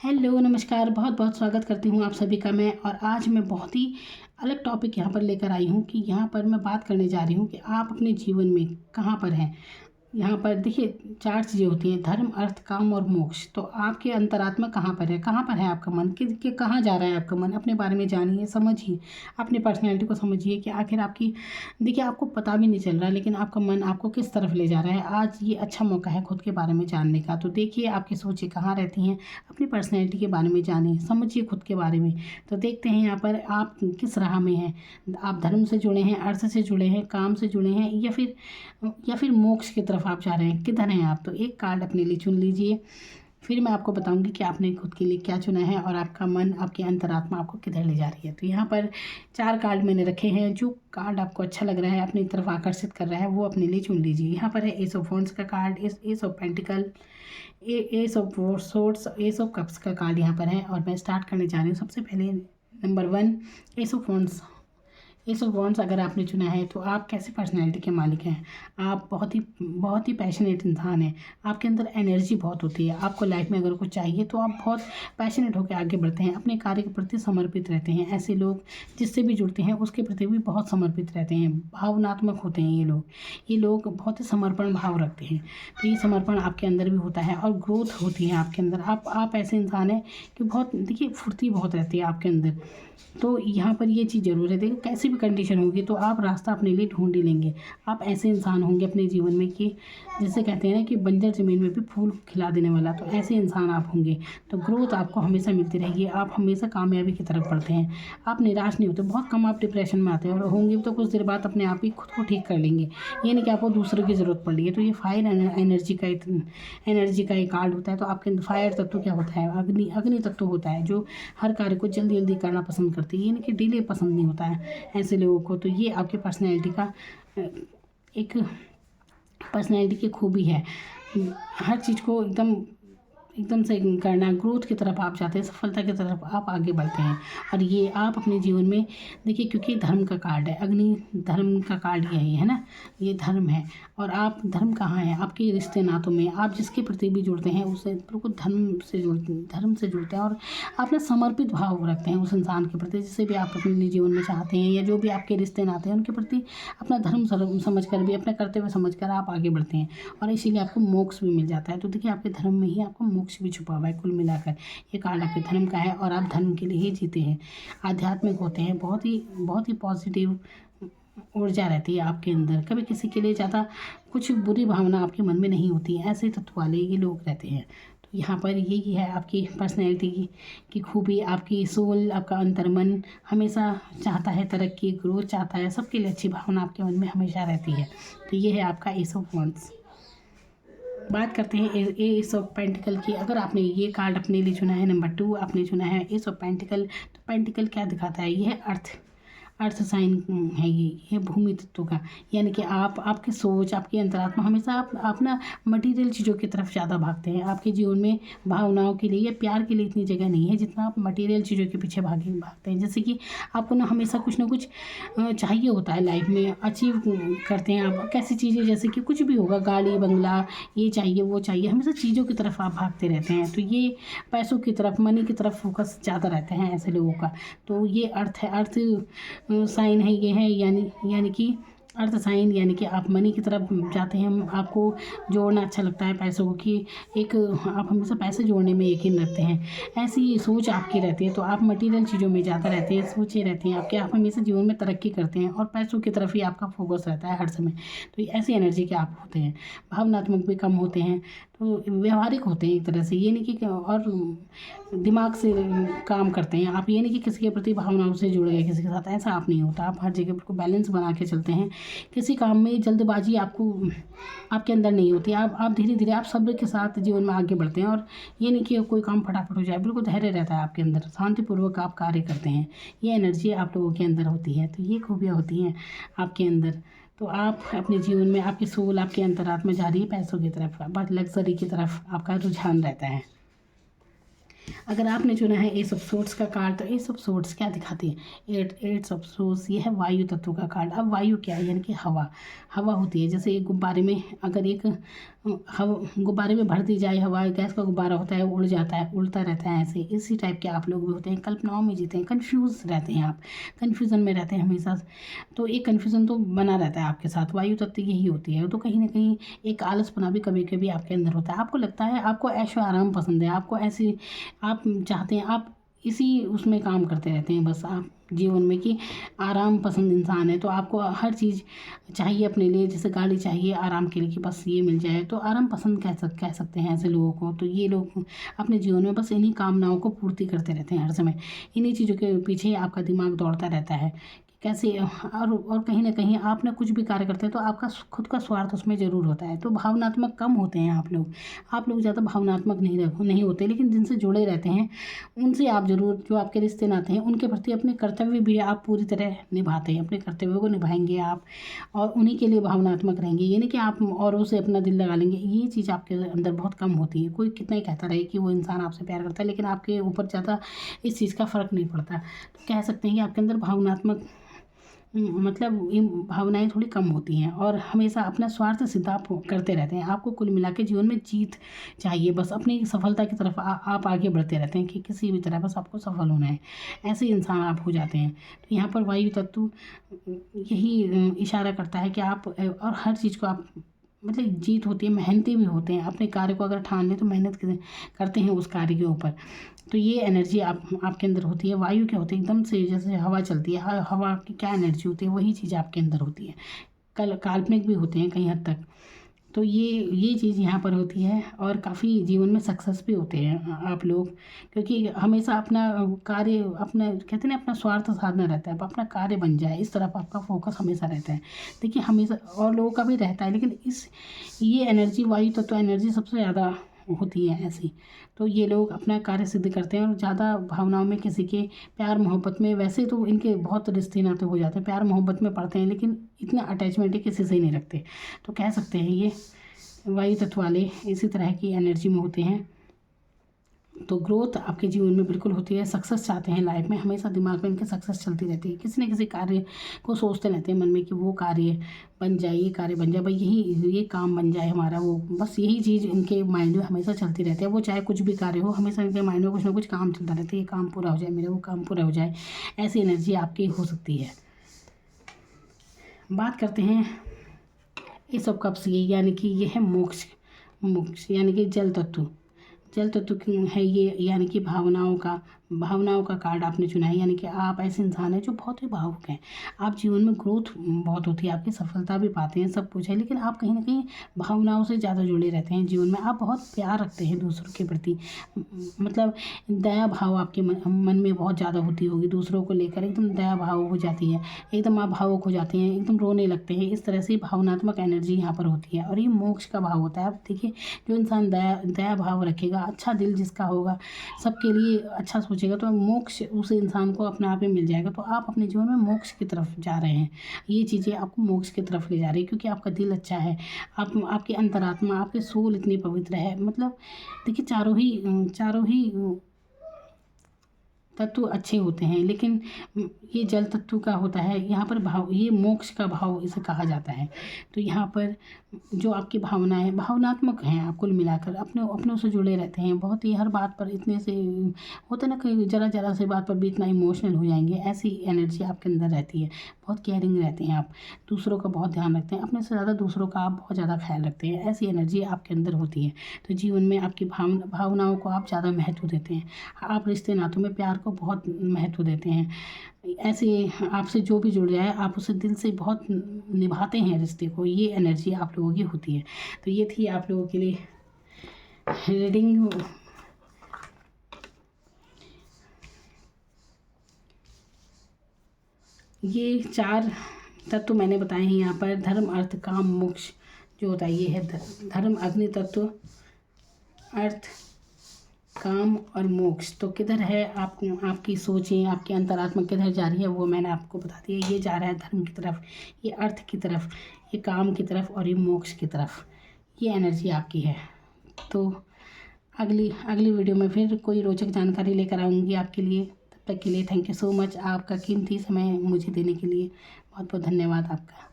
Hello, नमस्कार। बहुत बहुत स्वागत करती हूँ आप सभी का मैं। और आज मैं बहुत ही अलग टॉपिक यहाँ पर लेकर आई हूँ कि यहाँ पर मैं बात करने जा रही हूँ कि आप अपने जीवन में कहाँ पर हैं। यहाँ पर देखिए 4 चीज़ें होती हैं: धर्म, अर्थ, काम और मोक्ष। तो आपके अंतरात्मा कहाँ पर है? कहाँ पर है आपका मन? कि कहाँ जा रहा है आपका मन? अपने बारे में जानिए, समझिए, अपनी पर्सनैलिटी को समझिए कि आखिर आपकी देखिए आपको पता भी नहीं चल रहा लेकिन आपका मन आपको किस तरफ ले जा रहा है। आज ये अच्छा मौका है खुद के बारे में जानने का। तो देखिए आपकी सोचें कहाँ रहती हैं, अपनी पर्सनैलिटी के बारे में जानिए, समझिए खुद के बारे में। तो देखते हैं यहाँ पर आप किस राह में हैं। आप धर्म से जुड़े हैं, अर्थ से जुड़े हैं, काम से जुड़े हैं, या फिर मोक्ष की तरफ आप जा रहे हैं। किधर हैं आप? तो एक कार्ड अपने लिए चुन लीजिए, फिर मैं आपको बताऊंगी कि आपने खुद के लिए क्या चुना है और आपका मन, आपकी अंतरात्मा आपको किधर ले जा रही है। तो यहाँ पर 4 कार्ड मैंने रखे हैं। जो कार्ड आपको अच्छा लग रहा है, अपनी तरफ आकर्षित कर रहा है, वो अपने लिए चुन लीजिए। यहाँ पर है एस ऑफ वॉन्ड्स का card, S of pentacle, S of swords, S of cups का कार्ड यहाँ पर है। और मैं स्टार्ट करने जा रही हूँ। सबसे पहले number 1, S of wands. S of wands अगर आपने चुना है तो आप कैसे पर्सनैलिटी के मालिक हैं? आप बहुत ही पैशनेट इंसान हैं। आपके अंदर एनर्जी बहुत होती है। आपको लाइफ में अगर कुछ चाहिए तो आप बहुत पैशनेट होकर आगे बढ़ते हैं, अपने कार्य के प्रति समर्पित रहते हैं। ऐसे लोग जिससे भी जुड़ते हैं उसके प्रति भी बहुत समर्पित रहते हैं, भावनात्मक होते हैं। ये लोग बहुत ही समर्पण भाव रखते हैं। तो ये समर्पण आपके अंदर भी होता है और ग्रोथ होती है आपके अंदर। आप ऐसे इंसान हैं कि बहुत देखिए फुर्ती बहुत रहती है आपके अंदर। तो यहाँ पर ये चीज़ ज़रूर है। देखो कैसी भी कंडीशन होगी तो आप रास्ता अपने लिए ढूंढ ही लेंगे। आप ऐसे इंसान होंगे अपने जीवन में कि जैसे कहते हैं ना कि बंजर ज़मीन में भी फूल खिला देने वाला, तो ऐसे इंसान आप होंगे। तो ग्रोथ आपको हमेशा मिलती रहेगी। आप हमेशा कामयाबी की तरफ बढ़ते हैं। आप निराश नहीं होते। बहुत कम आप डिप्रेशन में आते हैं, और होंगे तो कुछ देर बाद अपने आप ही खुद को ठीक कर लेंगे। ये नहीं कि आपको दूसरों की ज़रूरत पड़ रही है। तो ये फायर एनर्जी का एक कार्ड होता है। तो आपके अंदर फायर तत्व क्या होता है? अग्नि तत्व होता है, जो हर कार्य को जल्दी जल्दी करना पसंद करती है। यानी कि डिले पसंद नहीं होता है ऐसे लोगों को। तो ये आपके पर्सनैलिटी का एक पर्सनैलिटी की खूबी है। हर चीज़ को एकदम से करना, ग्रोथ की तरफ आप जाते हैं, सफलता की तरफ आप आगे बढ़ते हैं। और ये आप अपने जीवन में देखिए, क्योंकि धर्म का कार्ड है, अग्नि धर्म का कार्ड यही है ना, ये धर्म है। और आप धर्म कहाँ हैं? आपके रिश्ते नातों में। आप जिसके प्रति भी जुड़ते हैं उससे बिल्कुल धर्म से जुड़ते हैं। और आप ना समर्पित भाव रखते हैं उस इंसान के प्रति जिसे भी आप अपने जीवन में चाहते हैं, या जो भी आपके रिश्ते नाते हैं उनके प्रति अपना धर्म समझ कर भी, अपना कर्तव्य समझ कर आप आगे बढ़ते हैं। और इसीलिए आपको मोक्ष भी मिल जाता है। तो देखिए आपके धर्म में ही आपको मोक्ष भी छुपा हुआ है। कुल मिलाकर ये कार्ड आपके धर्म का है और आप धर्म के लिए ही जीते हैं, आध्यात्मिक होते हैं। बहुत ही पॉजिटिव ऊर्जा रहती है आपके अंदर। कभी किसी के लिए ज़्यादा कुछ बुरी भावना आपके मन में नहीं होती है। ऐसे तत्व वाले ये लोग रहते हैं। तो यहाँ पर यही है आपकी पर्सनैलिटी की खूबी। आपकी सोल, आपका अंतर्मन हमेशा चाहता है तरक्की, ग्रोथ चाहता है। सबके लिए अच्छी भावना आपके मन में हमेशा रहती है। तो ये है आपका एस ऑफ वॉन्ड्स। बात करते हैं एस ऑफ पेंटिकल की। अगर आपने ये कार्ड अपने लिए चुना है, नंबर 2 आपने चुना है एस ऑफ पेंटिकल, तो पेंटिकल क्या दिखाता है? ये है अर्थ साइन है। ये भूमि तत्व का। यानी कि आपकी सोच, आपकी अंतरात्मा हमेशा आप ना मटेरियल चीज़ों की तरफ ज़्यादा भागते हैं। आपके जीवन में भावनाओं के लिए या प्यार के लिए इतनी जगह नहीं है जितना आप मटेरियल चीज़ों के पीछे भागते हैं। जैसे कि आपको ना हमेशा कुछ ना कुछ चाहिए होता है लाइफ में, अचीव करते हैं आप कैसी चीज़ें, जैसे कि कुछ भी होगा, गाड़ी बंगला, ये चाहिए वो चाहिए, हमेशा चीज़ों की तरफ आप भागते रहते हैं। तो ये पैसों की तरफ, मनी की तरफ फोकस ज़्यादा रहते हैं ऐसे लोगों का। तो ये अर्थ है, अर्थ साइन है। ये है यानी कि अर्थ साइन, यानी कि आप मनी की तरफ जाते हैं। आपको जोड़ना अच्छा लगता है पैसों की, आप हमेशा पैसे जोड़ने में यकीन रखते हैं। ऐसी सोच आपकी रहती है। तो आप मटेरियल चीज़ों में ज़्यादा रहते हैं, सोचे रहते हैं आपके। आप हमेशा जीवन में तरक्की करते हैं और पैसों की तरफ ही आपका फोकस रहता है हर समय। तो ऐसी एनर्जी के आप होते हैं। भावनात्मक भी कम होते हैं, तो व्यवहारिक होते हैं एक तरह से। ये नहीं कि और दिमाग से काम करते हैं आप। ये नहीं कि किसी के प्रति भावनाओं से जुड़ गए किसी के साथ, ऐसा आप नहीं होता। आप हर जगह बिल्कुल बैलेंस बना के चलते हैं। किसी काम में जल्दबाजी आपके अंदर नहीं होती। आप धीरे धीरे, आप सब्र के साथ जीवन में आगे बढ़ते हैं। और ये नहीं कि कोई काम फटाफट हो जाए, बिल्कुल धैर्य रहता है आपके अंदर, शांतिपूर्वक आप कार्य करते हैं। ये एनर्जी आप लोगों के अंदर होती है। तो ये खूबियाँ होती हैं आपके अंदर। तो आप अपने जीवन में, आपकी सोल, आपके अंतरात्मा जा रही है पैसों की तरफ, बस लग्जरी की तरफ आपका रुझान रहता है। अगर आपने चुना है एस ऑफ सोर्ड्स का कार्ड, तो एस ऑफ सोर्ड्स क्या दिखाती है? एट्स ऑफ सोर्ड्स, ये है वायु तत्व का कार्ड। अब वायु क्या है? यानी कि हवा। हवा होती है जैसे एक गुब्बारे में, अगर एक हवा गुब्बारे में भर दी जाए हवा, गैस का गुब्बारा होता है, उड़ जाता है, उड़ता रहता है, ऐसे इसी टाइप के आप लोग भी होते हैं, कल्पनाओं में जीते हैं, कन्फ्यूज़ रहते हैं, आप कन्फ्यूज़न में रहते हैं हमेशा। तो एक कन्फ्यूज़न तो बना रहता है आपके साथ। वायु तत्व यही होती है। तो कहीं ना कहीं एक आलसपना भी कभी कभी आपके अंदर होता है। आपको लगता है आपको ऐशो आराम पसंद है, आपको ऐसी आप चाहते हैं, आप इसी उसमें काम करते रहते हैं बस आप जीवन में, कि आराम पसंद इंसान है। तो आपको हर चीज़ चाहिए अपने लिए, जैसे गाड़ी चाहिए आराम के लिए कि बस ये मिल जाए, तो आराम पसंद कह सकते हैं ऐसे लोगों को। तो ये लोग अपने जीवन में बस इन्हीं कामनाओं को पूर्ति करते रहते हैं हर समय, इन्हीं चीज़ों के पीछे ही आपका दिमाग दौड़ता रहता है कि कैसे। और कहीं ना कहीं आप ना कुछ भी कार्य करते हैं तो आपका खुद का स्वार्थ उसमें ज़रूर होता है। तो भावनात्मक कम होते हैं आप लोग ज़्यादा भावनात्मक नहीं होते, लेकिन जिनसे जुड़े रहते हैं उनसे आप ज़रूर, जो आपके रिश्ते नाते हैं उनके प्रति अपने कर्तव्य भी आप पूरी तरह निभाते हैं, अपने कर्तव्यों को निभाएंगे आप, और उन्हीं के लिए भावनात्मक रहेंगे। ये नहीं कि आप औरों से अपना दिल लगा लेंगे, ये चीज़ आपके अंदर बहुत कम होती है। कोई कितना ही कहता रहे कि वो इंसान आपसे प्यार करता है, लेकिन आपके ऊपर ज़्यादा इस चीज़ का फ़र्क नहीं पड़ता। तो कह सकते हैं कि आपके अंदर भावनात्मक मतलब ये भावनाएं थोड़ी कम होती हैं, और हमेशा अपना स्वार्थ सिद्ध आप करते रहते हैं। आपको कुल मिला के जीवन में जीत चाहिए, बस अपनी सफलता की तरफ आप आगे बढ़ते रहते हैं कि किसी भी तरह बस आपको सफल होना है, ऐसे इंसान आप हो जाते हैं। तो यहाँ पर वायु तत्व यही इशारा करता है कि आप और हर चीज़ को आप मतलब जीत होती है, मेहनती भी होते हैं, अपने कार्य को अगर ठान लें तो मेहनत करते हैं उस कार्य के ऊपर। तो ये एनर्जी आपके अंदर होती है। वायु क्या होती है? एकदम से जैसे हवा चलती है, हवा की क्या एनर्जी होती है, वही चीज़ आपके अंदर होती है। काल्पनिक भी होते हैं कहीं हद तक। तो ये चीज़ यहाँ पर होती है, और काफ़ी जीवन में सक्सेस भी होते हैं आप लोग, क्योंकि हमेशा अपना कार्य, अपना कहते हैं ना, अपना स्वार्थ साधना रहता है, अब अपना कार्य बन जाए इस तरफ आपका फोकस हमेशा रहता है। देखिए हमेशा और लोगों का भी रहता है, लेकिन ये एनर्जी, वायु तत्व एनर्जी सबसे ज़्यादा होती है ऐसी। तो ये लोग अपना कार्य सिद्ध करते हैं, और ज़्यादा भावनाओं में, किसी के प्यार मोहब्बत में, वैसे तो इनके बहुत रिश्ते नाते हो जाते हैं, प्यार मोहब्बत में पड़ते हैं, लेकिन इतना अटैचमेंट किसी से ही नहीं रखते। तो कह सकते हैं ये वायु तत्व वाले इसी तरह की एनर्जी में होते हैं। तो ग्रोथ आपके जीवन में बिल्कुल होती है। सक्सेस चाहते हैं लाइफ में, हमेशा दिमाग में इनके सक्सेस चलती रहती है, किसी न किसी कार्य को सोचते रहते हैं मन में कि वो कार्य बन जाए, ये कार्य बन जाए, भाई ये काम बन जाए हमारा, वो बस यही चीज़ इनके माइंड में हमेशा चलती रहती है। वो चाहे कुछ भी कार्य हो, हमेशा इनके माइंड में कुछ ना कुछ काम चलता रहता है, ये काम पूरा हो जाए मेरा, वो काम पूरा हो जाए, ऐसी एनर्जी आपकी हो सकती है। बात करते हैं इस सब कब से, यानी कि ये है मोक्ष। मोक्ष यानी कि जल तत्व। जल तत्व है ये, यानी कि भावनाओं का कार्ड आपने चुना है। यानी कि आप ऐसे इंसान हैं जो बहुत ही भावुक हैं। आप जीवन में ग्रोथ बहुत होती है, आपकी सफलता भी पाते हैं, सब कुछ है, लेकिन आप कहीं ना कहीं भावनाओं से ज़्यादा जुड़े रहते हैं जीवन में। आप बहुत प्यार रखते हैं दूसरों के प्रति, मतलब दया भाव आपके मन में बहुत ज़्यादा होती होगी दूसरों को लेकर, एकदम दया भाव हो जाती है, एकदम आप भावुक हो जाते हैं, एकदम रोने लगते हैं। इस तरह से भावनात्मक एनर्जी यहाँ पर होती है, और ये मोक्ष का भाव होता है। आप देखिए, जो इंसान दया भाव रखेगा, अच्छा दिल जिसका होगा, सबके लिए अच्छा सोचेगा, तो मोक्ष उस इंसान को अपने आप ही मिल जाएगा। तो आप अपने जीवन में मोक्ष की तरफ जा रहे हैं, ये चीज़ें आपको मोक्ष की तरफ ले जा रही है, क्योंकि आपका दिल अच्छा है, आपकी अंतरात्मा, आपकी सोल इतनी पवित्र है। मतलब देखिए, चारों ही तत्व अच्छे होते हैं, लेकिन ये जल तत्व का होता है यहाँ पर भाव, ये मोक्ष का भाव इसे कहा जाता है। तो यहाँ पर जो आपकी भावनाएं भावनात्मक हैं, आप कुल मिलाकर अपनों से जुड़े रहते हैं बहुत ही, हर बात पर इतने से होता है ना कि जरा सी बात पर भी इतना इमोशनल हो जाएंगे, ऐसी एनर्जी आपके अंदर रहती है। बहुत केयरिंग रहते हैं आप, दूसरों का बहुत ध्यान रखते हैं, अपने से ज़्यादा दूसरों का आप बहुत ज़्यादा ख्याल रखते हैं, ऐसी एनर्जी आपके अंदर होती है। तो जीवन में आपकी भावनाओं को आप ज़्यादा महत्व देते हैं, आप रिश्ते नातों में प्यार को बहुत महत्व देते हैं। ऐसे आपसे जो भी जुड़ जाए, आप उसे दिल से बहुत निभाते हैं रिश्ते को, ये एनर्जी आप लोगों की होती है। तो ये थी आप लोगों के लिए रीडिंग। ये 4 तत्व मैंने बताए हैं यहाँ पर, धर्म अर्थ काम मोक्ष जो होता है, ये है धर्म, अग्नि तत्व, अर्थ, काम और मोक्ष। तो किधर है आपकी सोचें, आपकी अंतरात्मा किधर जा रही है, वो मैंने आपको बता दिया। ये जा रहा है धर्म की तरफ, ये अर्थ की तरफ, ये काम की तरफ, और ये मोक्ष की तरफ, ये एनर्जी आपकी है। तो अगली अगली वीडियो में फिर कोई रोचक जानकारी लेकर आऊँगी आपके लिए। तब तक के लिए थैंक यू सो मच, आपका कीमती समय मुझे देने के लिए बहुत बहुत धन्यवाद आपका।